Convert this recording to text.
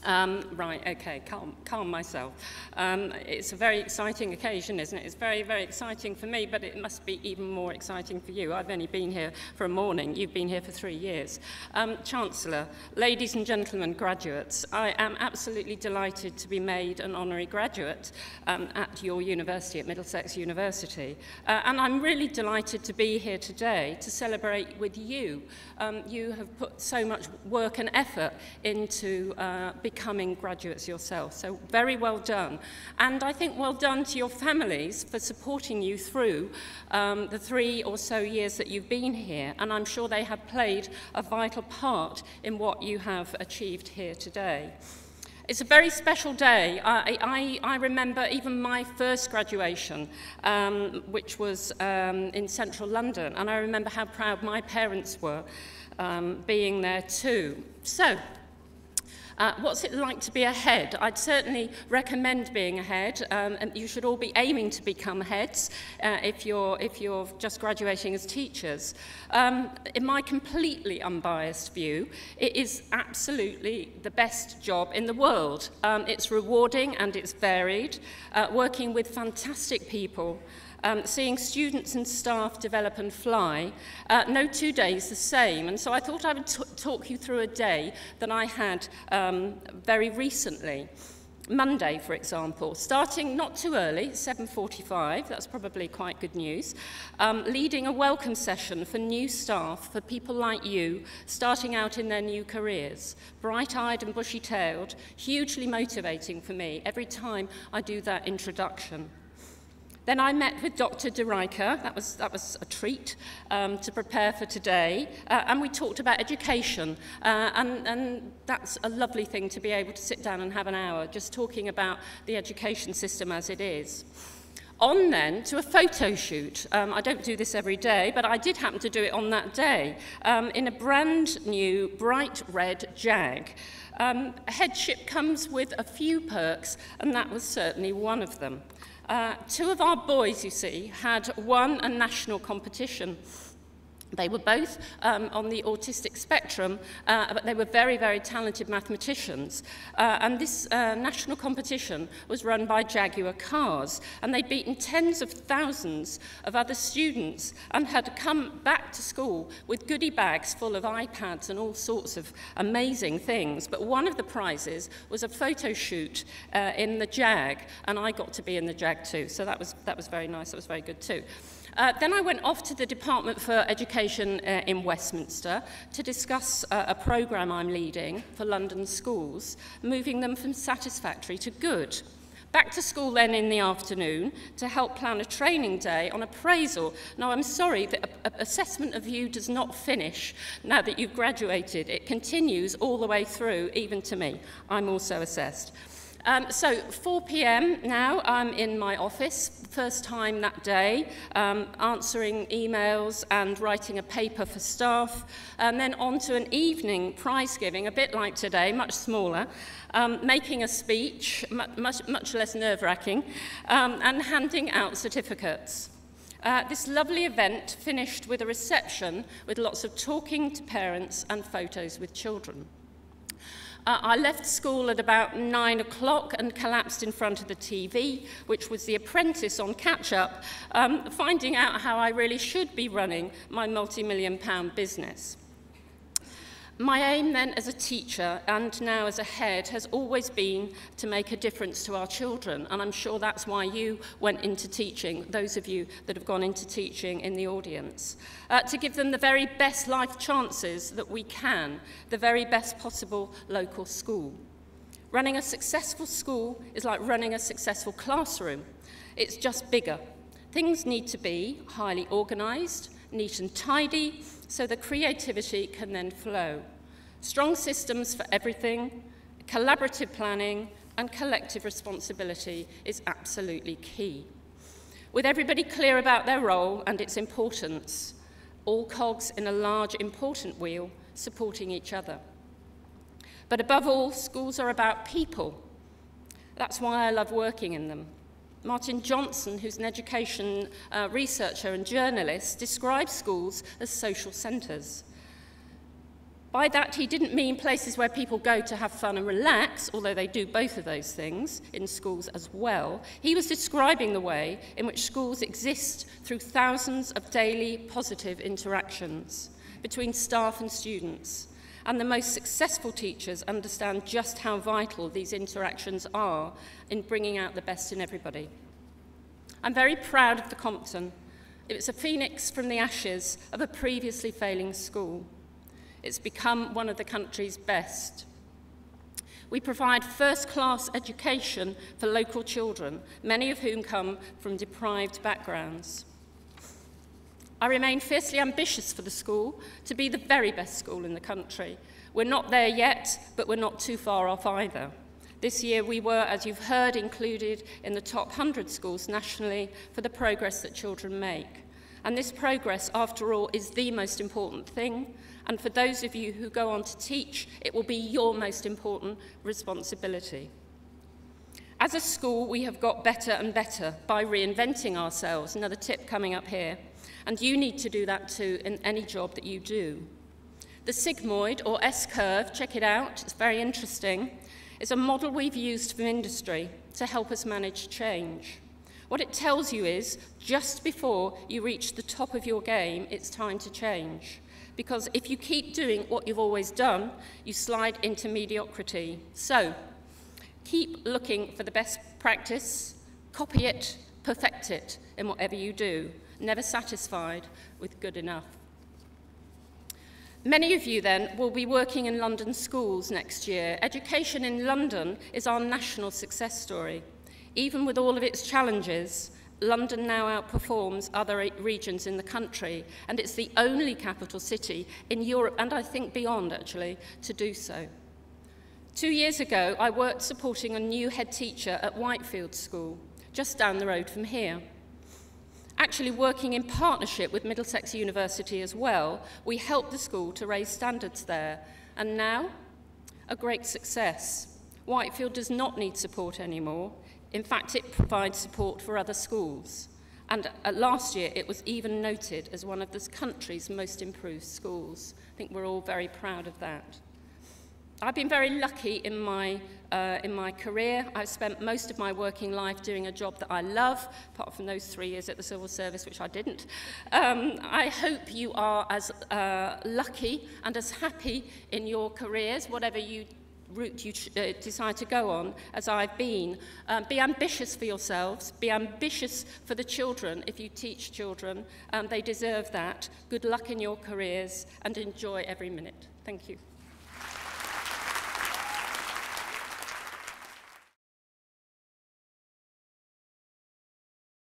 Right, okay, calm myself. It's a very exciting occasion, isn't it? It's very, very exciting for me, but it must be even more exciting for you. I've only been here for a morning. You've been here for 3 years. Chancellor, ladies and gentlemen, graduates, I am absolutely delighted to be made an honorary graduate at your university, at Middlesex University. And I'm really delighted to be here today to celebrate with you. You have put so much work and effort into becoming graduates yourself. So very well done. And I think well done to your families for supporting you through the 3 or so years that you've been here. And I'm sure they have played a vital part in what you have achieved here today. It's a very special day. I remember even my first graduation, which was in central London, and I remember how proud my parents were being there too. So, what's it like to be a head? I'd certainly recommend being a head, and you should all be aiming to become heads if you're just graduating as teachers. In my completely unbiased view, it is absolutely the best job in the world. It's rewarding and it's varied, working with fantastic people. Seeing students and staff develop and fly, no 2 days the same. And so I thought I would talk you through a day that I had very recently. Monday, for example, starting not too early, 7:45, that's probably quite good news, leading a welcome session for new staff, for people like you, starting out in their new careers. Bright-eyed and bushy-tailed, hugely motivating for me every time I do that introduction. Then I met with Dr. De Rijker, that was a treat to prepare for today, and we talked about education, and that's a lovely thing to be able to sit down and have an hour just talking about the education system as it is. On then to a photo shoot. I don't do this every day, but I did happen to do it on that day, in a brand new bright red Jag. Headship comes with a few perks, and that was certainly one of them. 2 of our boys, you see, had won a national competition. They were both on the autistic spectrum, but they were very, very talented mathematicians. And this national competition was run by Jaguar Cars, and they'd beaten tens of thousands of other students and had come back to school with goodie bags full of iPads and all sorts of amazing things. But one of the prizes was a photo shoot in the Jag, and I got to be in the Jag too, so that was very nice, that was very good too. Then I went off to the Department for Education in Westminster to discuss a programme I'm leading for London schools, moving them from satisfactory to good. Back to school then in the afternoon to help plan a training day on appraisal. Now, I'm sorry, the assessment of you does not finish now that you've graduated. It continues all the way through, even to me. I'm also assessed. So 4 p.m. now, I'm in my office, first time that day, answering emails and writing a paper for staff, and then on to an evening prize giving, a bit like today, much smaller, making a speech, much less nerve-wracking, and handing out certificates. This lovely event finished with a reception with lots of talking to parents and photos with children. I left school at about 9 o'clock and collapsed in front of the TV, which was The Apprentice on catch-up, finding out how I really should be running my multi-million-pound business. My aim then as a teacher and now as a head has always been to make a difference to our children, and I'm sure that's why you went into teaching, those of you that have gone into teaching in the audience, to give them the very best life chances that we can, the very best possible local school. Running a successful school is like running a successful classroom. It's just bigger. Things need to be highly organised, neat and tidy, so the creativity can then flow. Strong systems for everything, collaborative planning, and collective responsibility is absolutely key. With everybody clear about their role and its importance, all cogs in a large, important wheel supporting each other. But above all, schools are about people. That's why I love working in them. Martin Johnson, who's an education researcher and journalist, describes schools as social centres. By that, he didn't mean places where people go to have fun and relax, although they do both of those things in schools as well. He was describing the way in which schools exist through thousands of daily positive interactions between staff and students. And the most successful teachers understand just how vital these interactions are in bringing out the best in everybody. I'm very proud of the Compton. It was a phoenix from the ashes of a previously failing school. It's become one of the country's best. We provide first-class education for local children, many of whom come from deprived backgrounds. I remain fiercely ambitious for the school to be the very best school in the country. We're not there yet, but we're not too far off either. This year we were, as you've heard, included in the top 100 schools nationally for the progress that children make. And this progress, after all, is the most important thing. And for those of you who go on to teach, it will be your most important responsibility. As a school, we have got better and better by reinventing ourselves. Another tip coming up here. And you need to do that too in any job that you do. The sigmoid, or S-curve, check it out, it's very interesting, is a model we've used from industry to help us manage change. What it tells you is, just before you reach the top of your game, it's time to change. Because if you keep doing what you've always done, you slide into mediocrity. So, keep looking for the best practice, copy it, perfect it in whatever you do, never satisfied with good enough. Many of you then will be working in London schools next year. Education in London is our national success story. Even with all of its challenges, London now outperforms other regions in the country, and it's the only capital city in Europe, and I think beyond actually, to do so. 2 years ago, I worked supporting a new head teacher at Whitefield School, just down the road from here. Actually working in partnership with Middlesex University as well, we helped the school to raise standards there, and now, a great success. Whitefield does not need support anymore. In fact, it provides support for other schools. And last year, it was even noted as one of the country's most improved schools. I think we're all very proud of that. I've been very lucky in my career. I've spent most of my working life doing a job that I love, apart from those 3 years at the civil service, which I didn't. I hope you are as lucky and as happy in your careers, whatever route you decide to go on, as I've been. Be ambitious for yourselves, be ambitious for the children if you teach children. They deserve that. Good luck in your careers and enjoy every minute. Thank you.